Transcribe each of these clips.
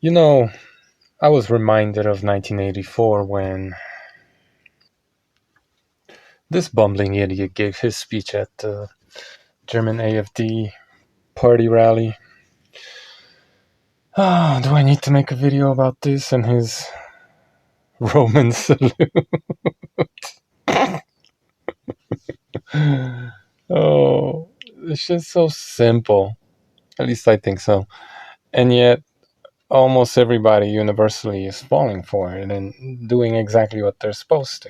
You know, I was reminded of 1984 when this bumbling idiot gave his speech at the German AFD party rally. Oh, do I need to make a video about this and his Roman salute? Oh, it's just so simple. At least I think so. And yet, almost everybody universally is falling for it and doing exactly what they're supposed to.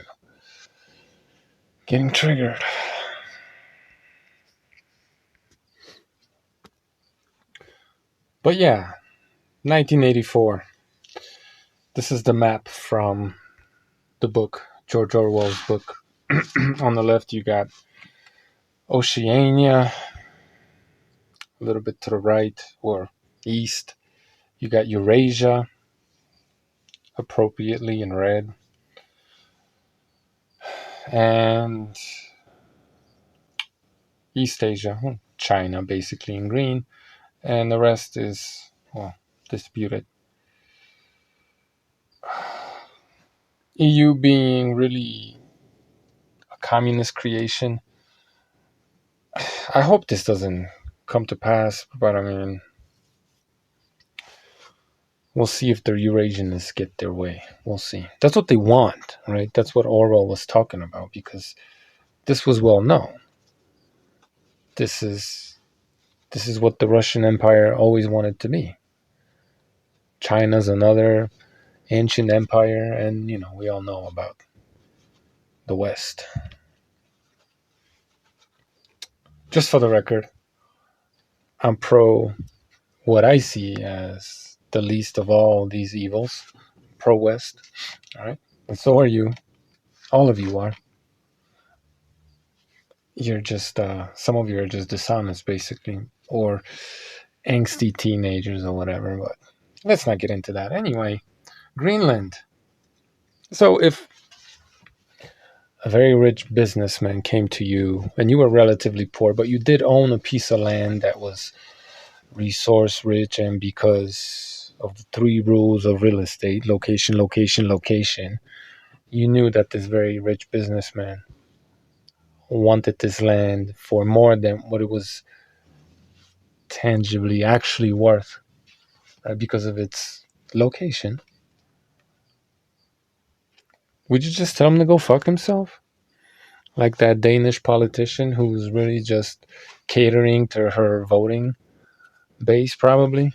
Getting triggered. But yeah, 1984. This is the map from the book, George Orwell's book. On the left, you got Oceania. A little bit to the right or east, you got Eurasia, appropriately in red. And East Asia, China, basically in green. And the rest is, well, disputed. EU being really a communist creation. I hope this doesn't come to pass, but I mean, we'll see if the Eurasianists get their way. We'll see. That's what they want, right? That's what Orwell was talking about, because this was well known. This is what the Russian Empire always wanted to be. China's another ancient empire, and we all know about the West. Just for the record, I'm pro what I see as the least of all these evils, pro West. All right, and so are you. All of you are. You're just some of you are just dishonest, basically, or angsty teenagers or whatever. But let's not get into that. Anyway, Greenland. So if a very rich businessman came to you and you were relatively poor, but you did own a piece of land that was resource rich, and because of the three rules of real estate, location, location, location, you knew that this very rich businessman wanted this land for more than what it was tangibly actually worth, right, because of its location. Would you just tell him to go fuck himself? Like that Danish politician who's really just catering to her voting base, probably.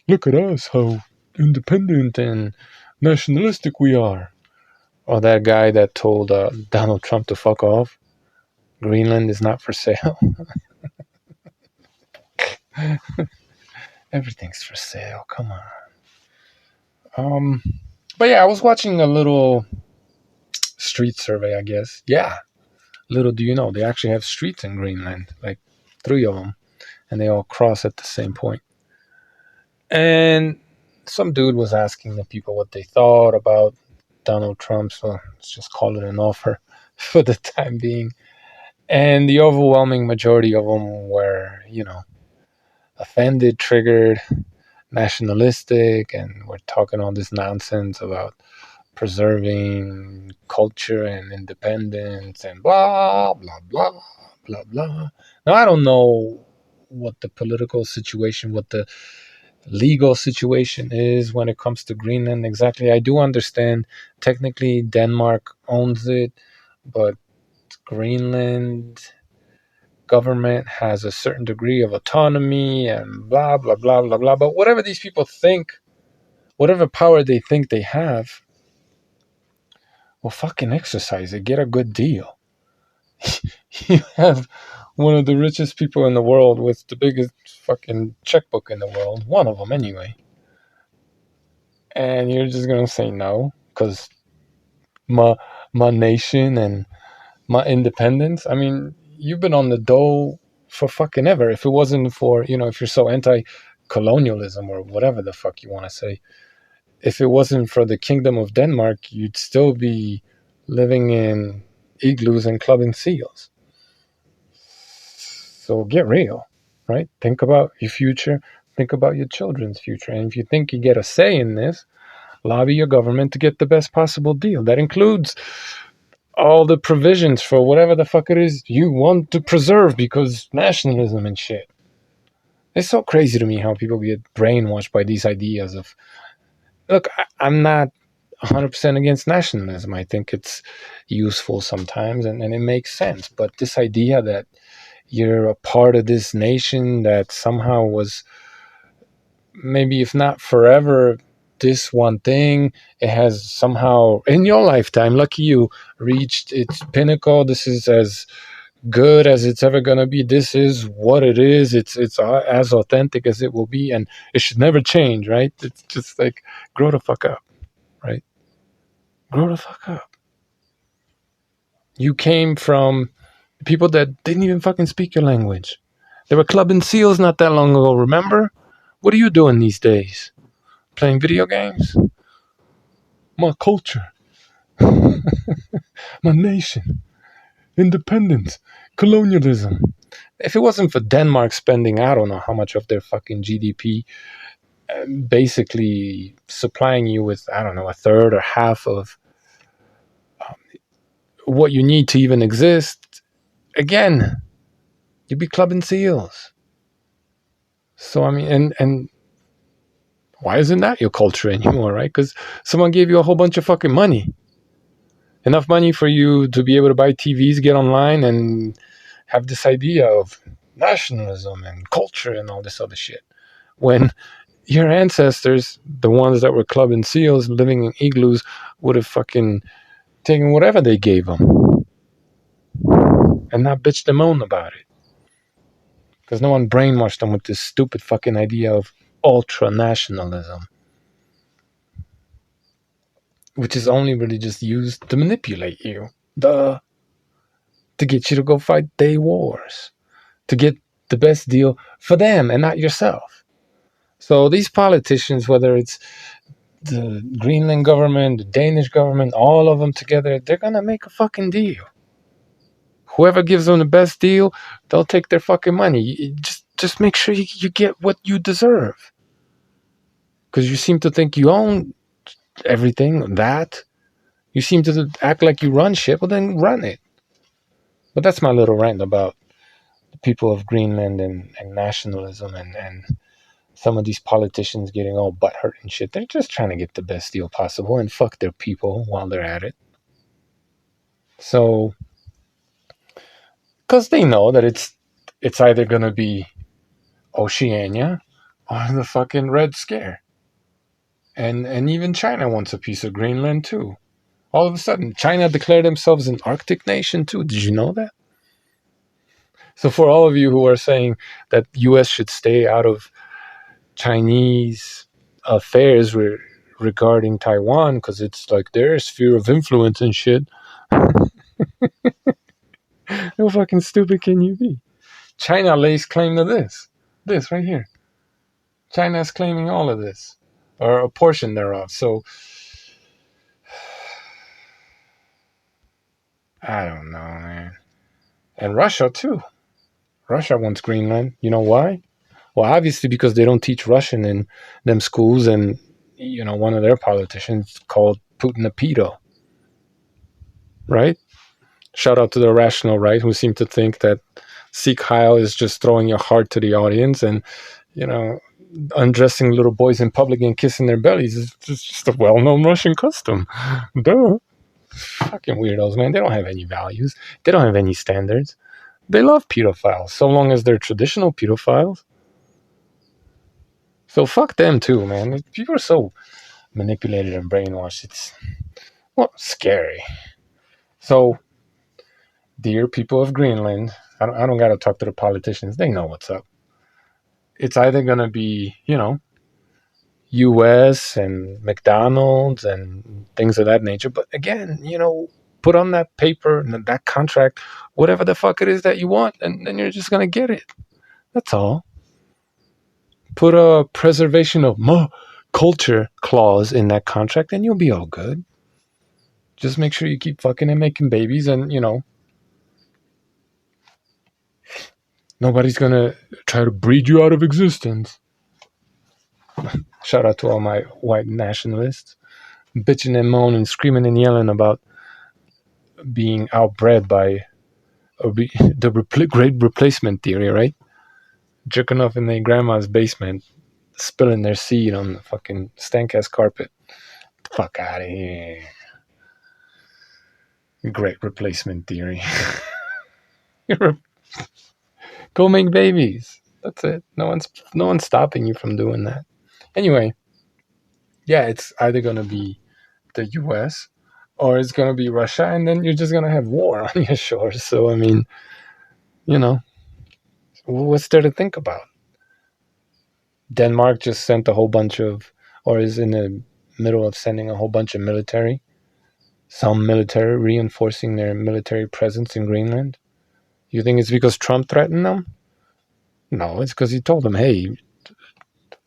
Look at us, how independent and nationalistic we are. Or that guy that told Donald Trump to fuck off. Greenland is not for sale. Everything's for sale. Come on. But yeah, I was watching a little street survey, I guess. Yeah. Little do you know, they actually have streets in Greenland, like 3 of them, and they all cross at the same point. And some dude was asking the people what they thought about Donald Trump, so let's just call it an offer for the time being. And the overwhelming majority of them were, offended, triggered, nationalistic, and we're talking all this nonsense about preserving culture and independence and blah, blah, blah, blah, blah. Now, I don't know what the political situation, what the legal situation is when it comes to Greenland exactly. I do understand technically Denmark owns it, but Greenland government has a certain degree of autonomy and blah, blah, blah, blah, blah. But whatever these people think, whatever power they think they have, well, fucking exercise it. Get a good deal. You have one of the richest people in the world with the biggest fucking checkbook in the world. One of them, anyway. And you're just going to say no because my nation and my independence. I mean, you've been on the dole for fucking ever. If it wasn't for, if you're so anti-colonialism or whatever the fuck you want to say, if it wasn't for the Kingdom of Denmark, you'd still be living in igloos and clubbing seals. So get real, right? Think about your future. Think about your children's future. And if you think you get a say in this, lobby your government to get the best possible deal. That includes all the provisions for whatever the fuck it is you want to preserve, because nationalism and shit. It's so crazy to me how people get brainwashed by these ideas of, look, I'm not 100% against nationalism. I think it's useful sometimes and it makes sense. But this idea that you're a part of this nation that somehow was, maybe if not forever, this one thing, it has somehow in your lifetime, lucky you, reached its pinnacle. This is as good as it's ever going to be. This is what it is. It's as authentic as it will be, and it should never change, right? It's just like, grow the fuck up, right? Grow the fuck up. You came from people that didn't even fucking speak your language. They were clubbing seals not that long ago, remember? What are you doing these days? Playing video games? My culture, my nation, independence, colonialism. If it wasn't for Denmark spending, I don't know how much of their fucking GDP, basically supplying you with, I don't know, a third or half of what you need to even exist, again, you'd be clubbing seals. So, I mean, and why isn't that your culture anymore, right? Because someone gave you a whole bunch of fucking money. Enough money for you to be able to buy TVs, get online, and have this idea of nationalism and culture and all this other shit. When your ancestors, the ones that were clubbing seals, living in igloos, would have fucking taken whatever they gave them and not bitched and moaned about it. Because no one brainwashed them with this stupid fucking idea of ultra-nationalism, which is only really just used to manipulate you. To get you to go fight day wars. To get the best deal for them and not yourself. So these politicians, whether it's the Greenland government, the Danish government, all of them together, they're going to make a fucking deal. Whoever gives them the best deal, they'll take their fucking money. Just make sure you get what you deserve. Because you seem to think you own everything, that. You seem to act like you run shit, well then run it. But that's my little rant about the people of Greenland and nationalism and some of these politicians getting all butthurt and shit. They're just trying to get the best deal possible and fuck their people while they're at it. So, because they know that it's either going to be Oceania or the fucking Red Scare. And even China wants a piece of Greenland too. All of a sudden, China declared themselves an Arctic nation too. Did you know that? So for all of you who are saying that U.S. should stay out of Chinese affairs regarding Taiwan because it's like their sphere of influence and shit, how fucking stupid can you be? China lays claim to this right here. China is claiming all of this, or a portion thereof. So I don't know, man. And Russia too. Russia wants Greenland. You know why? Well, obviously because they don't teach Russian in them schools, and one of their politicians called Putin a pedo. Right? Shout out to the rational right, who seem to think that Sikh Heil is just throwing your heart to the audience, and undressing little boys in public and kissing their bellies is just a well-known Russian custom. Duh. Fucking weirdos, man. They don't have any values. They don't have any standards. They love pedophiles, so long as they're traditional pedophiles. So fuck them too, man. People are so manipulated and brainwashed. It's, scary. So, dear people of Greenland, I don't got to talk to the politicians. They know what's up. It's either going to be, U.S. and McDonald's and things of that nature. But again, put on that paper and that contract, whatever the fuck it is that you want, and then you're just going to get it. That's all. Put a preservation of culture clause in that contract and you'll be all good. Just make sure you keep fucking and making babies, and, nobody's going to try to breed you out of existence. Shout out to all my white nationalists, bitching and moaning, screaming and yelling about being outbred by the great replacement theory, right? Jerking off in their grandma's basement, spilling their seed on the fucking stank ass carpet. Fuck out of here. Great replacement theory. Go make babies. That's it. No one's stopping you from doing that. Anyway, yeah, it's either gonna be the US or it's gonna be Russia, and then you're just gonna have war on your shores. So I mean, you know, what's there to think about? Denmark just sent a whole bunch of, or is in the middle of sending a whole bunch of military, some military, reinforcing their military presence in Greenland. You think it's because Trump threatened them? No, it's because he told them, hey,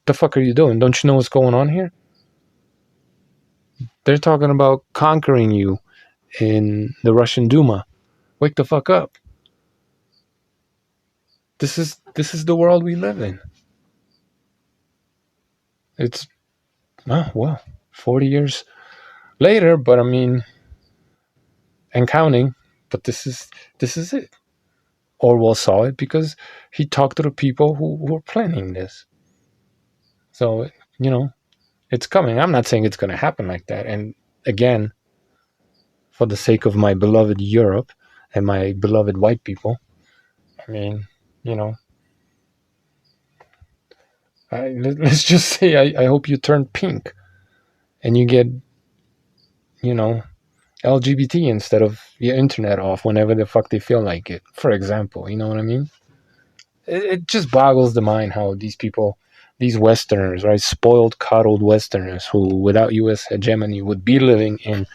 the fuck are you doing? Don't you know what's going on here? They're talking about conquering you in the Russian Duma. Wake the fuck up. This is the world we live in. It's well, 40 years later, but I mean, and counting. But this is it. Orwell saw it because he talked to the people who were planning this. So it's coming. I'm not saying it's going to happen like that. And again, for the sake of my beloved Europe and my beloved white people, I mean, you know, let's just say I hope you turn pink and you get, LGBT instead of your internet off whenever the fuck they feel like it, for example. You know what I mean? It just boggles the mind how these people, these Westerners, right, spoiled, coddled Westerners who, without U.S. hegemony, would be living in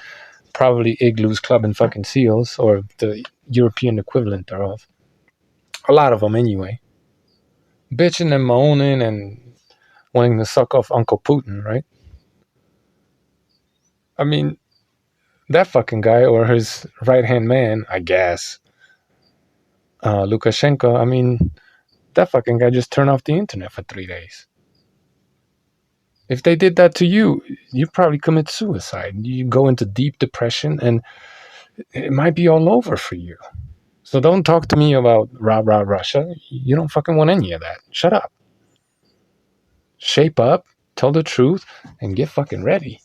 probably igloos, club, and fucking seals, or the European equivalent thereof. A lot of them, anyway. Bitching and moaning and wanting to suck off Uncle Putin, right? I mean, that fucking guy or his right hand man, I guess, Lukashenko, I mean, that fucking guy just turned off the internet for 3 days. If they did that to you, you'd probably commit suicide. You go into deep depression and it might be all over for you. So don't talk to me about rah rah Russia. You don't fucking want any of that. Shut up. Shape up, tell the truth, and get fucking ready.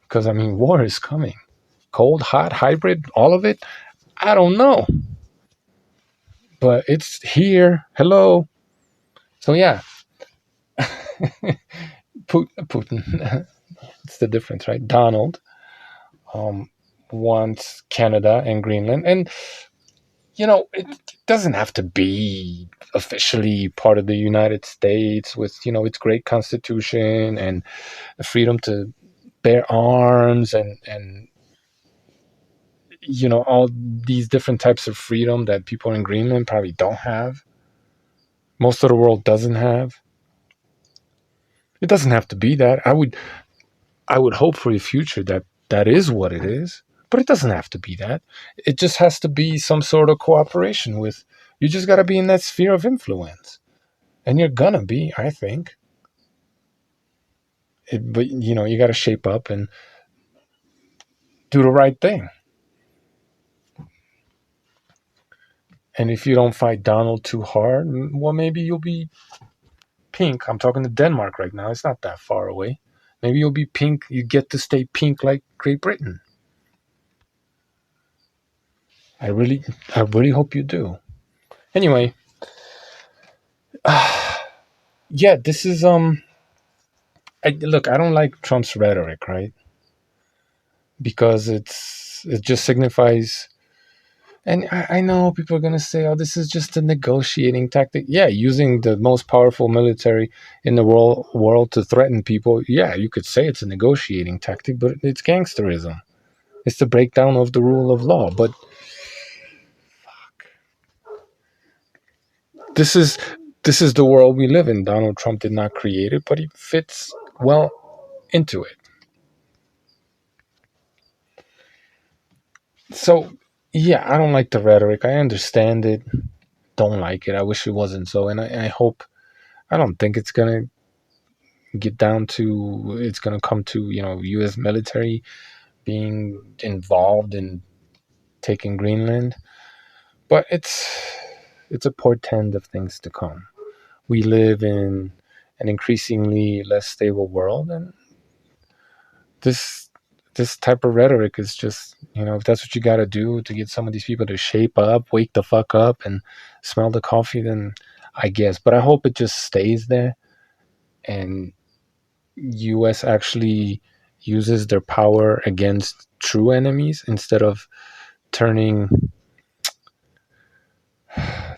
Because I mean, war is coming. Cold, hot, hybrid, all of it. I don't know. But it's here. Hello. So yeah. Putin. It's the difference, right? Donald wants Canada and Greenland. And, it doesn't have to be officially part of the United States with, its great constitution and the freedom to bear arms and all these different types of freedom that people in Greenland probably don't have. Most of the world doesn't have. It doesn't have to be that. I would hope for the future that that is what it is, but it doesn't have to be that. It just has to be some sort of cooperation with. You just got to be in that sphere of influence, and you're gonna be, I think. But you got to shape up and do the right thing. And if you don't fight Donald too hard, well, maybe you'll be pink. I'm talking to Denmark right now. It's not that far away. Maybe you'll be pink. You get to stay pink like Great Britain. I really hope you do. Anyway, yeah, this is look, I don't like Trump's rhetoric, right? Because it just signifies, and I know people are gonna say, "Oh, this is just a negotiating tactic." Yeah, using the most powerful military in the world to threaten people. Yeah, you could say it's a negotiating tactic, but it's gangsterism. It's the breakdown of the rule of law. But this is this is the world we live in. Donald Trump did not create it, but he fits well into it. So yeah, I don't like the rhetoric. I understand it. Don't like it. I wish it wasn't so, and I hope. I don't think it's gonna get down to it's going to come to, U.S. military being involved in taking Greenland. But it's a portend of things to come. We live in an increasingly less stable world, and this this type of rhetoric is just, if that's what you got to do to get some of these people to shape up, wake the fuck up, and smell the coffee, then I guess. But I hope it just stays there, and U.S. actually uses their power against true enemies instead of turning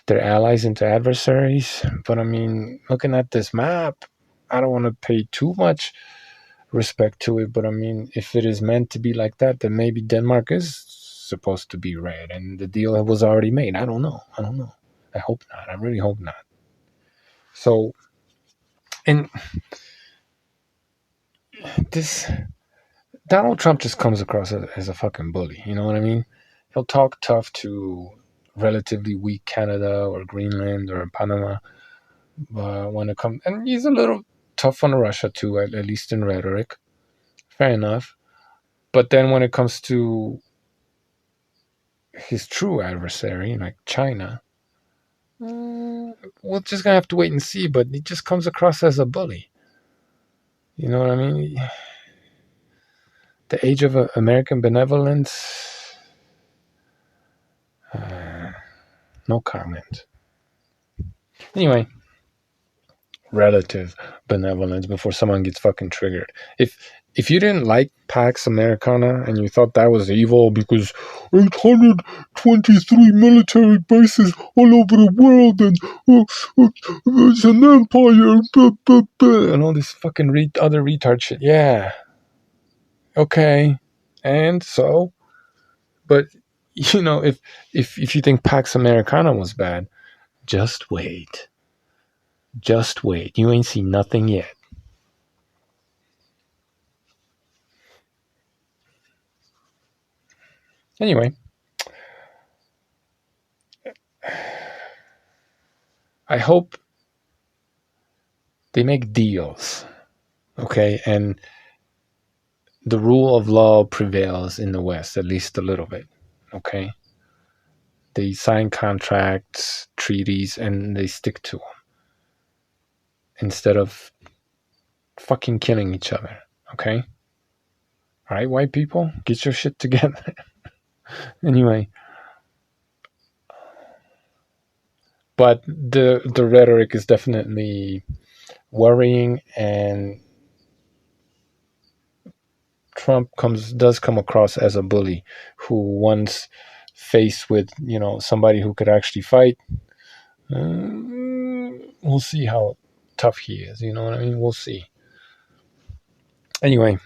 their allies into adversaries. But I mean, looking at this map, I don't want to pay too much respect to it. But I mean, if it is meant to be like that, then maybe Denmark is supposed to be red and the deal was already made. I don't know. I hope not. I really hope not. So, and this Donald Trump just comes across as a fucking bully. You know what I mean? He'll talk tough to relatively weak Canada or Greenland or Panama. But when it comes, and he's a little tough on Russia too, at least in rhetoric. Fair enough. But then when it comes to his true adversary, like China, we're just gonna have to wait and see. But he just comes across as a bully. You know what I mean? The age of American benevolence. No comment. Anyway, relative benevolence before someone gets fucking triggered. If you didn't like Pax Americana and you thought that was evil because 823 military bases all over the world and it's an empire and all this fucking other retard shit, yeah, okay, and so, but if you think Pax Americana was bad, just wait. Just wait. You ain't seen nothing yet. Anyway, I hope they make deals, okay? And the rule of law prevails in the West, at least a little bit, okay? They sign contracts, treaties, and they stick to them instead of fucking killing each other, okay? All right, white people, get your shit together. Anyway, but the rhetoric is definitely worrying, and Trump does come across as a bully who, once faced with somebody who could actually fight, we'll see how tough he is. You know what I mean? We'll see. Anyway,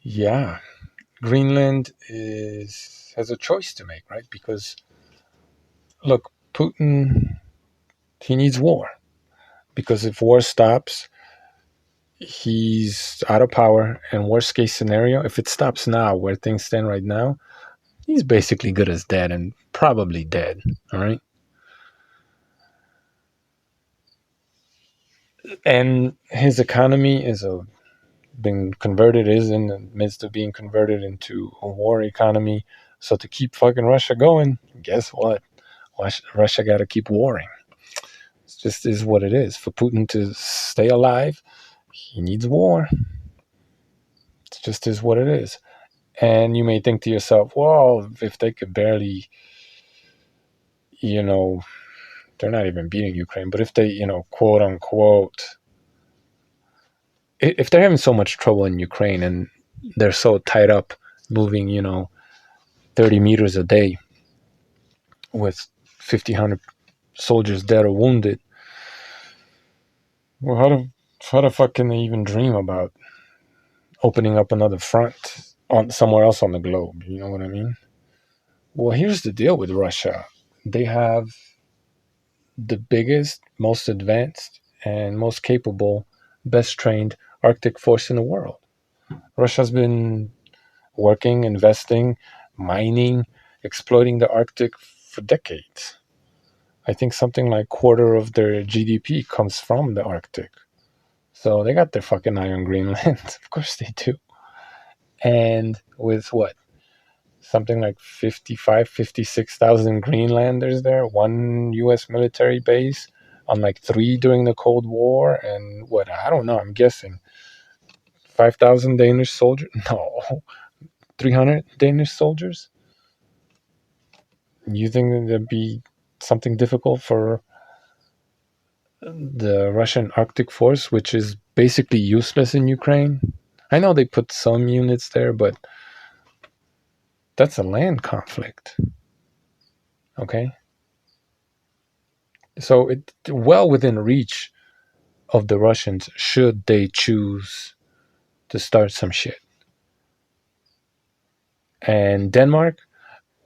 yeah, Greenland has a choice to make, right? Because look, Putin, he needs war, because if war stops, he's out of power. And worst case scenario, if it stops now, where things stand right now, he's basically good as dead, and probably dead. All right. And his economy is in the midst of being converted into a war economy. So to keep fucking Russia going, guess what? Russia got to keep warring. It just is what it is. For Putin to stay alive, he needs war. It just is what it is. And you may think to yourself, well, if they could barely, they're not even beating Ukraine, but if they, quote unquote, if they're having so much trouble in Ukraine and they're so tied up moving, 30 meters a day with 1,500 soldiers dead or wounded, well, how the fuck can they even dream about opening up another front on somewhere else on the globe? You know what I mean? Well, here's the deal with Russia. They have the biggest, most advanced, and most capable, best trained Arctic force in the world. Russia's been working, investing, mining, exploiting the Arctic for decades. I think something like quarter of their GDP comes from the Arctic. So they got their fucking eye on Greenland. Of course they do. And with what? Something like 55, 56,000 Greenlanders there, one US military base on like 3 during the Cold War, and what? I don't know, I'm guessing 5,000 Danish soldiers? No, 300 Danish soldiers? You think that'd be something difficult for the Russian Arctic Force, which is basically useless in Ukraine? I know they put some units there, but that's a land conflict. Okay? So it's well within reach of the Russians should they choose to start some shit. And Denmark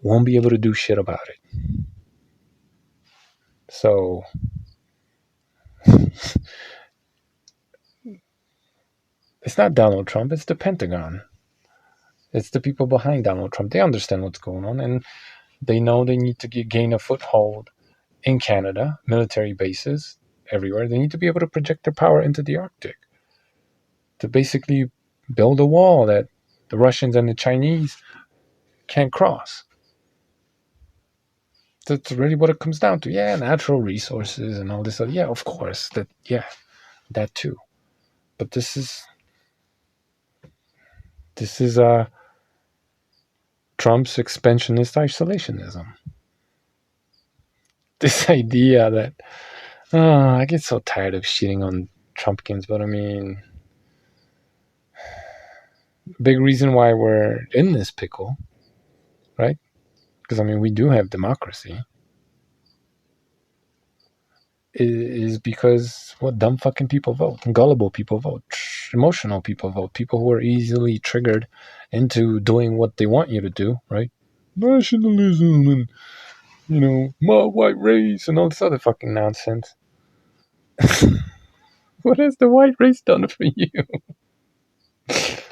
won't be able to do shit about it. So it's not Donald Trump, it's the Pentagon. It's the people behind Donald Trump. They understand what's going on, and they know they need to gain a foothold in Canada, military bases everywhere. They need to be able to project their power into the Arctic to basically build a wall that the Russians and the Chinese can't cross. That's really what it comes down to. Yeah, natural resources and all this stuff. Yeah, of course. That too. But this is Trump's expansionist isolationism. This idea that I get so tired of shitting on Trumpkins, but I mean, big reason why we're in this pickle, right? Because I mean, we do have democracy. Is because what dumb fucking people vote, gullible people vote, emotional people vote, people who are easily triggered into doing what they want you to do, right? Nationalism and my white race and all this other fucking nonsense. What has the white race done for you?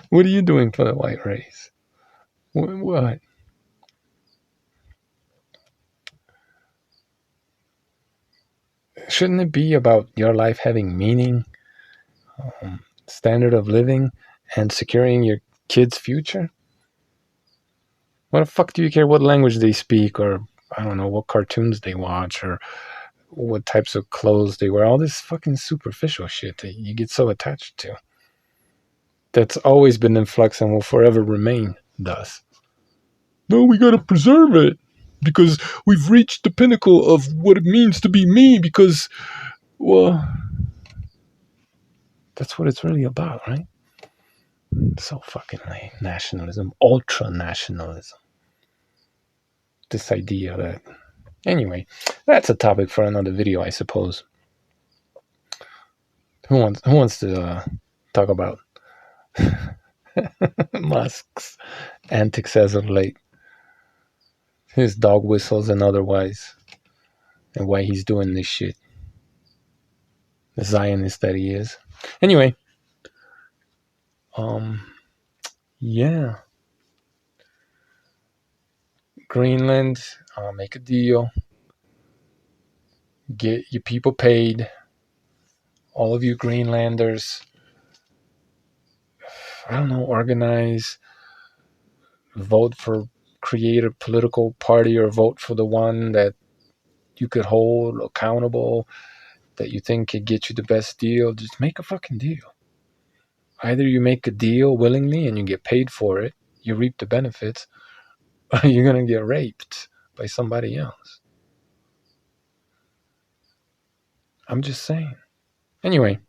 What are you doing for the white race? What? Shouldn't it be about your life having meaning, standard of living, and securing your kids' future? What the fuck do you care what language they speak, or I don't know what cartoons they watch, or what types of clothes they wear? All this fucking superficial shit that you get so attached to. That's always been in flux and will forever remain thus. No, we gotta preserve it because we've reached the pinnacle of what it means to be me because, well, that's what it's really about, right? So fucking lame. Nationalism, ultra nationalism. This idea that, anyway, that's a topic for another video, I suppose. Who wants to talk about Musk's antics as of late, his dog whistles and otherwise, and why he's doing this shit? The Zionist that he is. Anyway, yeah. Greenland, make a deal. Get your people paid. All of you Greenlanders, I don't know, organize, vote for, create a political party or vote for the one that you could hold accountable, that you think could get you the best deal. Just make a fucking deal. Either you make a deal willingly and you get paid for it, you reap the benefits, or you're going to get raped by somebody else. I'm just saying. Anyway,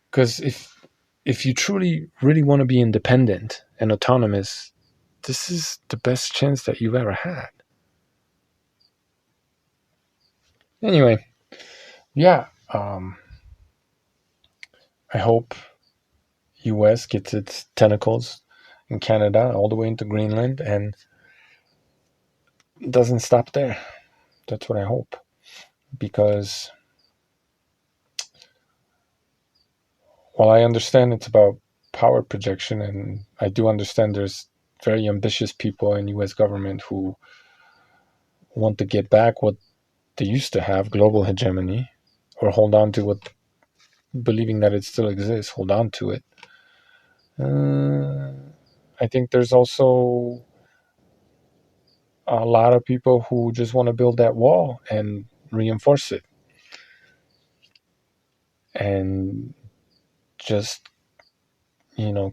because if you truly, really want to be independent and autonomous, this is the best chance that you've ever had. Anyway, yeah, I hope US gets its tentacles in Canada all the way into Greenland and doesn't stop there. That's what I hope. Because while I understand it's about power projection, and I do understand there's very ambitious people in US government who want to get back what they used to have global hegemony, or hold on to what, believing that it still exists, hold on to it. I think there's also a lot of people who just want to build that wall and reinforce it and just,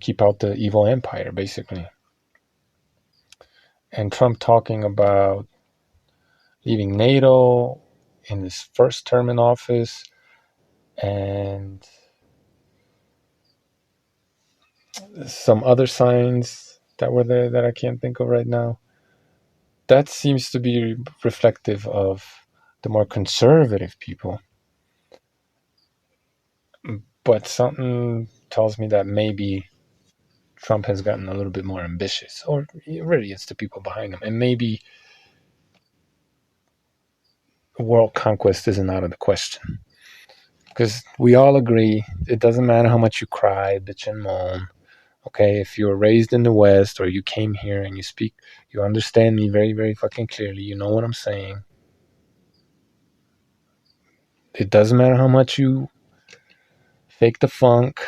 keep out the evil empire, basically. And Trump talking about leaving NATO in his first term in office, and some other signs that were there that I can't think of right now. That seems to be reflective of the more conservative people. But something tells me that maybe Trump has gotten a little bit more ambitious, or really it's the people behind him. And maybe world conquest isn't out of the question. Because we all agree it doesn't matter how much you cry, bitch, and moan. Okay, if you were raised in the West, or you came here and you understand me very, very fucking clearly, you know what I'm saying. It doesn't matter how much you fake the funk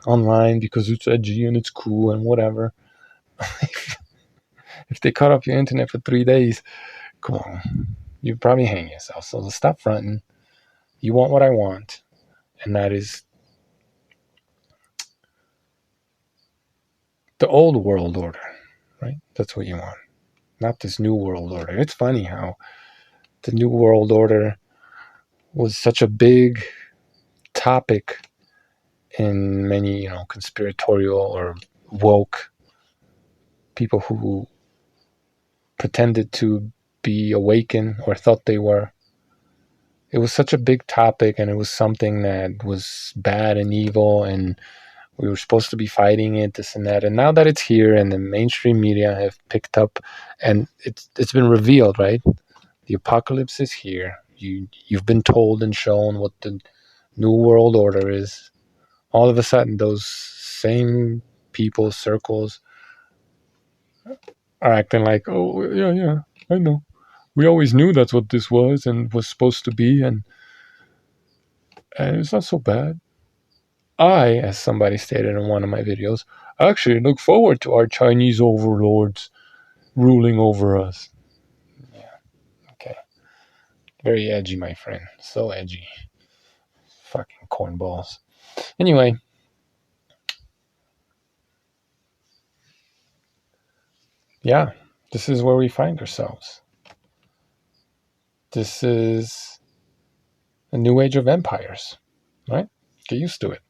online because it's edgy and it's cool and whatever. If they cut off your internet for 3 days, come on, you'd probably hang yourself. So stop fronting. You want what I want, and that is the old world order, right? That's what you want, not this new world order. It's funny how the new world order was such a big topic in many, conspiratorial or woke people who pretended to be awakened or thought they were. It was such a big topic, and it was something that was bad and evil, and we were supposed to be fighting it, this and that. And now that it's here, and the mainstream media have picked up, and it's been revealed, right? The apocalypse is here. You've been told and shown what the new world order is. All of a sudden, those same people, circles, are acting like, oh yeah, yeah, I know. We always knew that's what this was and was supposed to be, and it's not so bad. I, as somebody stated in one of my videos, actually look forward to our Chinese overlords ruling over us. Yeah, okay. Very edgy, my friend. So edgy. Fucking cornballs. Anyway, yeah, this is where we find ourselves. This is a new age of empires, right? Get used to it.